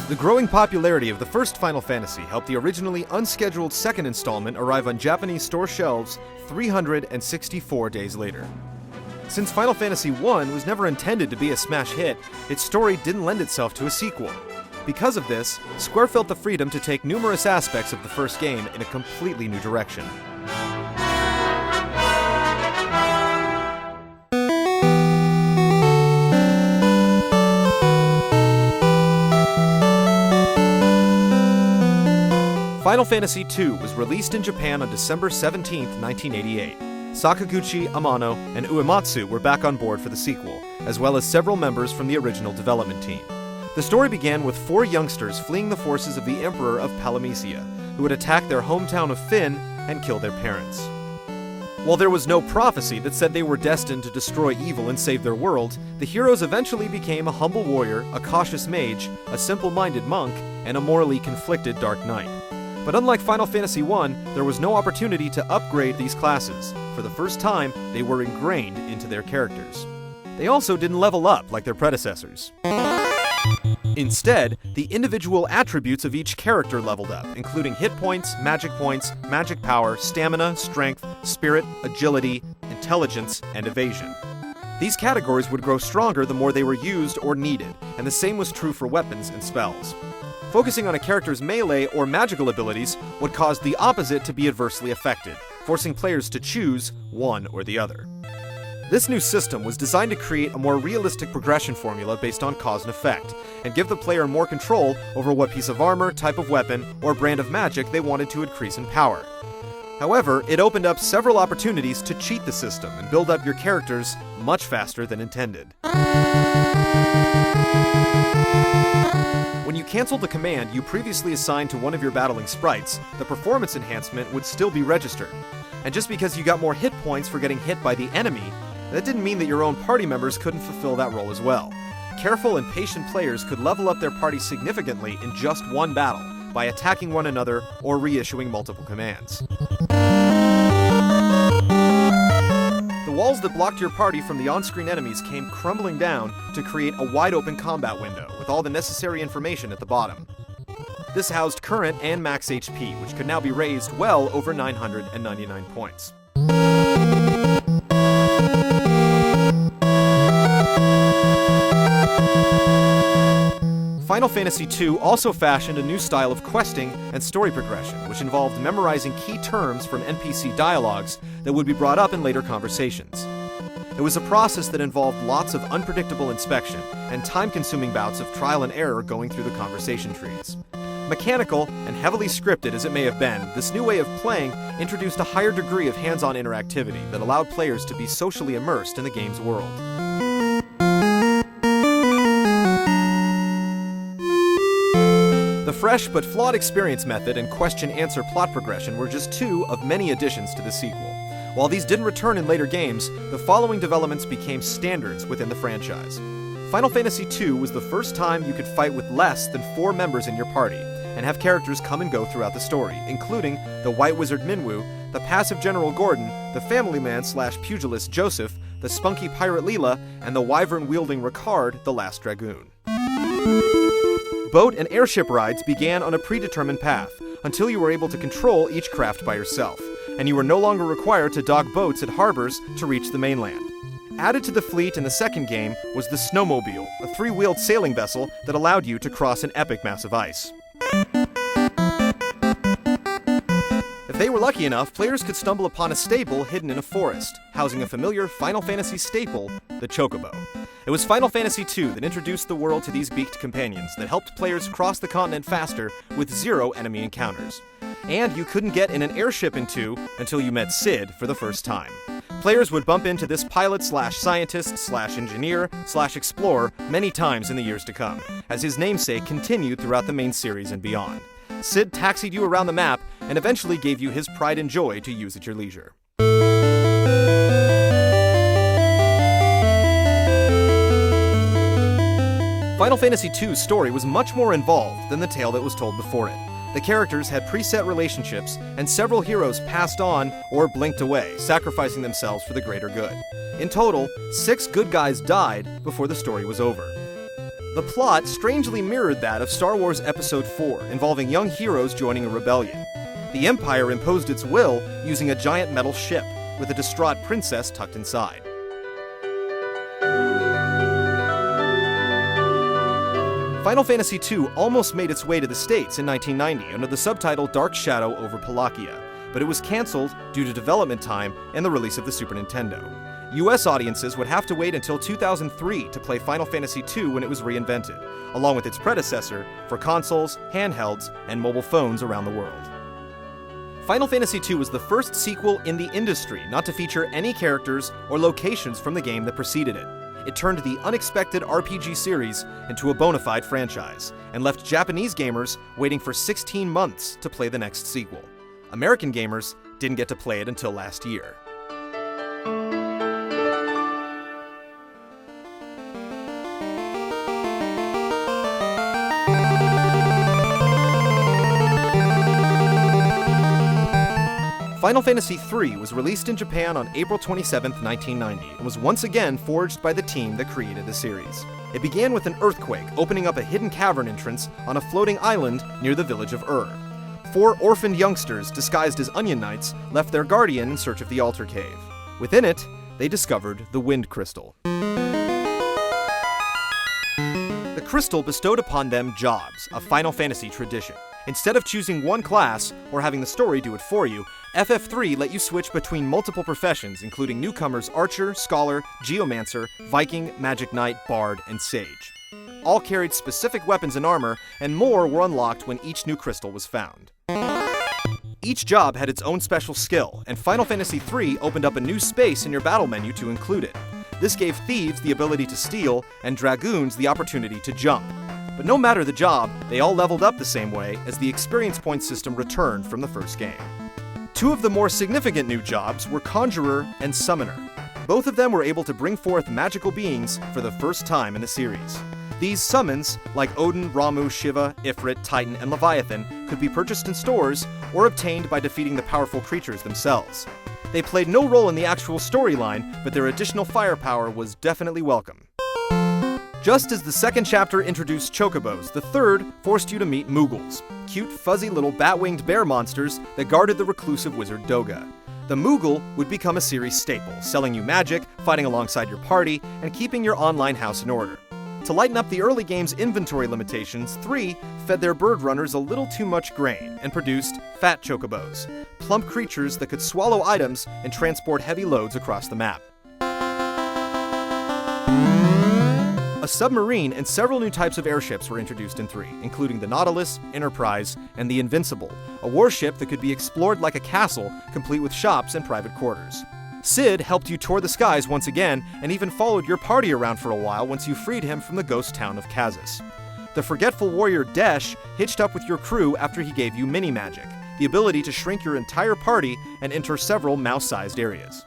The growing popularity of the first Final Fantasy helped the originally unscheduled second installment arrive on Japanese store shelves 364 days later. Since Final Fantasy I was never intended to be a smash hit, its story didn't lend itself to a sequel. Because of this, Square felt the freedom to take numerous aspects of the first game in a completely new direction. Final Fantasy II was released in Japan on December 17, 1988. Sakaguchi, Amano, and Uematsu were back on board for the sequel, as well as several members from the original development team. The story began with 4 youngsters fleeing the forces of the Emperor of Palamecia, who had attacked their hometown of Fynn and killed their parents. While there was no prophecy that said they were destined to destroy evil and save their world, the heroes eventually became a humble warrior, a cautious mage, a simple-minded monk, and a morally conflicted Dark Knight. But unlike Final Fantasy I, there was no opportunity to upgrade these classes. For the first time, they were ingrained into their characters. They also didn't level up like their predecessors. Instead, the individual attributes of each character leveled up, including hit points, magic power, stamina, strength, spirit, agility, intelligence, and evasion. These categories would grow stronger the more they were used or needed, and the same was true for weapons and spells. Focusing on a character's melee or magical abilities would cause the opposite to be adversely affected, forcing players to choose one or the other. This new system was designed to create a more realistic progression formula based on cause and effect, and give the player more control over what piece of armor, type of weapon, or brand of magic they wanted to increase in power. However, it opened up several opportunities to cheat the system and build up your characters much faster than intended. When you canceled the command you previously assigned to one of your battling sprites, the performance enhancement would still be registered. And just because you got more hit points for getting hit by the enemy, that didn't mean that your own party members couldn't fulfill that role as well. Careful and patient players could level up their party significantly in just one battle, by attacking one another or reissuing multiple commands. The walls that blocked your party from the on-screen enemies came crumbling down to create a wide-open combat window with all the necessary information at the bottom. This housed current and max HP, which could now be raised well over 999 points. Final Fantasy II also fashioned a new style of questing and story progression, which involved memorizing key terms from NPC dialogues that would be brought up in later conversations. It was a process that involved lots of unpredictable inspection and time-consuming bouts of trial and error going through the conversation trees. Mechanical and heavily scripted as it may have been, this new way of playing introduced a higher degree of hands-on interactivity that allowed players to be socially immersed in the game's world. The fresh but flawed experience method and question-answer plot progression were just 2 of many additions to the sequel. While these didn't return in later games, the following developments became standards within the franchise. Final Fantasy II was the first time you could fight with less than 4 members in your party, and have characters come and go throughout the story, including the White Wizard Minwu, the passive General Gordon, the family man/pugilist Joseph, the spunky pirate Leela, and the wyvern-wielding Ricard, the Last Dragoon. Boat and airship rides began on a predetermined path, until you were able to control each craft by yourself, and you were no longer required to dock boats at harbors to reach the mainland. Added to the fleet in the second game was the Snowmobile, a 3-wheeled sailing vessel that allowed you to cross an epic mass of ice. If they were lucky enough, players could stumble upon a stable hidden in a forest, housing a familiar Final Fantasy staple, the Chocobo. It was Final Fantasy II that introduced the world to these beaked companions that helped players cross the continent faster with 0 enemy encounters. And you couldn't get in an airship in 2 until you met Cid for the first time. Players would bump into this pilot/scientist/engineer/explorer many times in the years to come, as his namesake continued throughout the main series and beyond. Cid taxied you around the map and eventually gave you his pride and joy to use at your leisure. Final Fantasy II's story was much more involved than the tale that was told before it. The characters had preset relationships, and several heroes passed on or blinked away, sacrificing themselves for the greater good. In total, 6 good guys died before the story was over. The plot strangely mirrored that of Star Wars Episode 4, involving young heroes joining a rebellion. The Empire imposed its will using a giant metal ship, with a distraught princess tucked inside. Final Fantasy II almost made its way to the States in 1990 under the subtitle Dark Shadow over Palakia, but it was cancelled due to development time and the release of the Super Nintendo. US audiences would have to wait until 2003 to play Final Fantasy II when it was reinvented, along with its predecessor, for consoles, handhelds, and mobile phones around the world. Final Fantasy II was the first sequel in the industry not to feature any characters or locations from the game that preceded it. It turned the unexpected RPG series into a bona fide franchise, and left Japanese gamers waiting for 16 months to play the next sequel. American gamers didn't get to play it until last year. Final Fantasy III was released in Japan on April 27, 1990, and was once again forged by the team that created the series. It began with an earthquake opening up a hidden cavern entrance on a floating island near the village of Ur. 4 orphaned youngsters disguised as Onion Knights left their guardian in search of the Altar Cave. Within it, they discovered the Wind Crystal. The crystal bestowed upon them jobs, a Final Fantasy tradition. Instead of choosing one class or having the story do it for you, FF3 let you switch between multiple professions, including newcomers Archer, Scholar, Geomancer, Viking, Magic Knight, Bard, and Sage. All carried specific weapons and armor, and more were unlocked when each new crystal was found. Each job had its own special skill, and Final Fantasy III opened up a new space in your battle menu to include it. This gave thieves the ability to steal, and dragoons the opportunity to jump. But no matter the job, they all leveled up the same way, as the experience point system returned from the first game. 2 of the more significant new jobs were Conjurer and Summoner. Both of them were able to bring forth magical beings for the first time in the series. These summons, like Odin, Ramu, Shiva, Ifrit, Titan, and Leviathan, could be purchased in stores or obtained by defeating the powerful creatures themselves. They played no role in the actual storyline, but their additional firepower was definitely welcome. Just as the second chapter introduced chocobos, the third forced you to meet Moogles, cute, fuzzy little bat-winged bear monsters that guarded the reclusive wizard Doga. The Moogle would become a series staple, selling you magic, fighting alongside your party, and keeping your online house in order. To lighten up the early game's inventory limitations, 3 fed their bird runners a little too much grain and produced fat chocobos, plump creatures that could swallow items and transport heavy loads across the map. A submarine and several new types of airships were introduced in 3, including the Nautilus, Enterprise, and the Invincible, a warship that could be explored like a castle, complete with shops and private quarters. Cid helped you tour the skies once again, and even followed your party around for a while once you freed him from the ghost town of Kazis. The forgetful warrior Desh hitched up with your crew after he gave you mini-magic, the ability to shrink your entire party and enter several mouse-sized areas.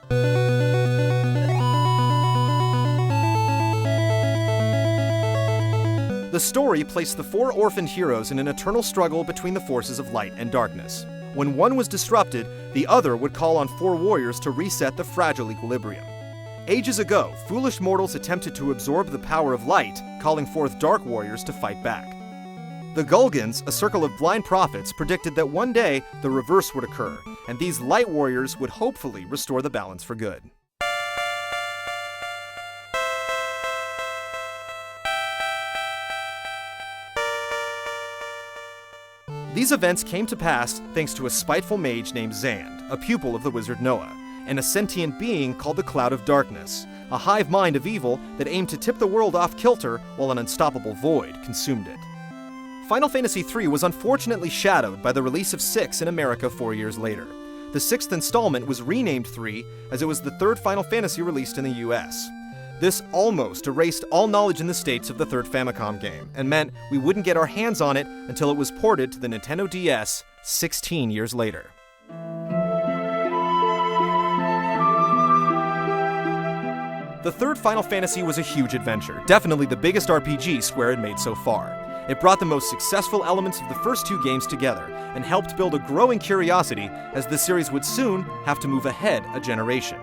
The story placed the 4 orphaned heroes in an eternal struggle between the forces of light and darkness. When one was disrupted, the other would call on 4 warriors to reset the fragile equilibrium. Ages ago, foolish mortals attempted to absorb the power of light, calling forth dark warriors to fight back. The Gulgans, a circle of blind prophets, predicted that one day the reverse would occur, and these light warriors would hopefully restore the balance for good. These events came to pass thanks to a spiteful mage named Zand, a pupil of the wizard Noah, and a sentient being called the Cloud of Darkness, a hive mind of evil that aimed to tip the world off kilter while an unstoppable void consumed it. Final Fantasy III was unfortunately shadowed by the release of 6 in America 4 years later. The 6th installment was renamed 3 as it was the 3rd Final Fantasy released in the US. This almost erased all knowledge in the States of the 3rd Famicom game, and meant we wouldn't get our hands on it until it was ported to the Nintendo DS 16 years later. The 3rd Final Fantasy was a huge adventure, definitely the biggest RPG Square had made so far. It brought the most successful elements of the first 2 games together, and helped build a growing curiosity as the series would soon have to move ahead a generation.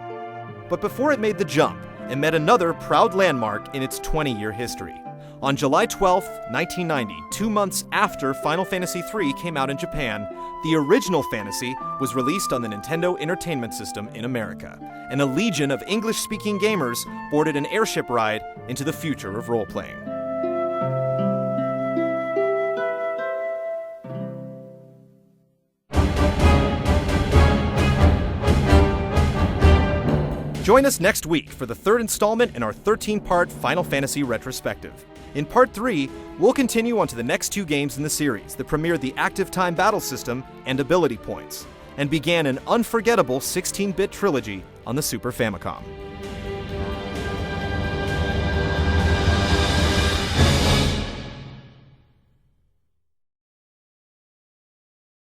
But before it made the jump, it met another proud landmark in its 20-year history. On July 12, 1990, 2 months after Final Fantasy III came out in Japan, the original Fantasy was released on the Nintendo Entertainment System in America, and a legion of English-speaking gamers boarded an airship ride into the future of role-playing. Join us next week for the third installment in our 13-part Final Fantasy retrospective. In Part 3, we'll continue on to the next 2 games in the series that premiered the active time battle system and ability points, and began an unforgettable 16-bit trilogy on the Super Famicom.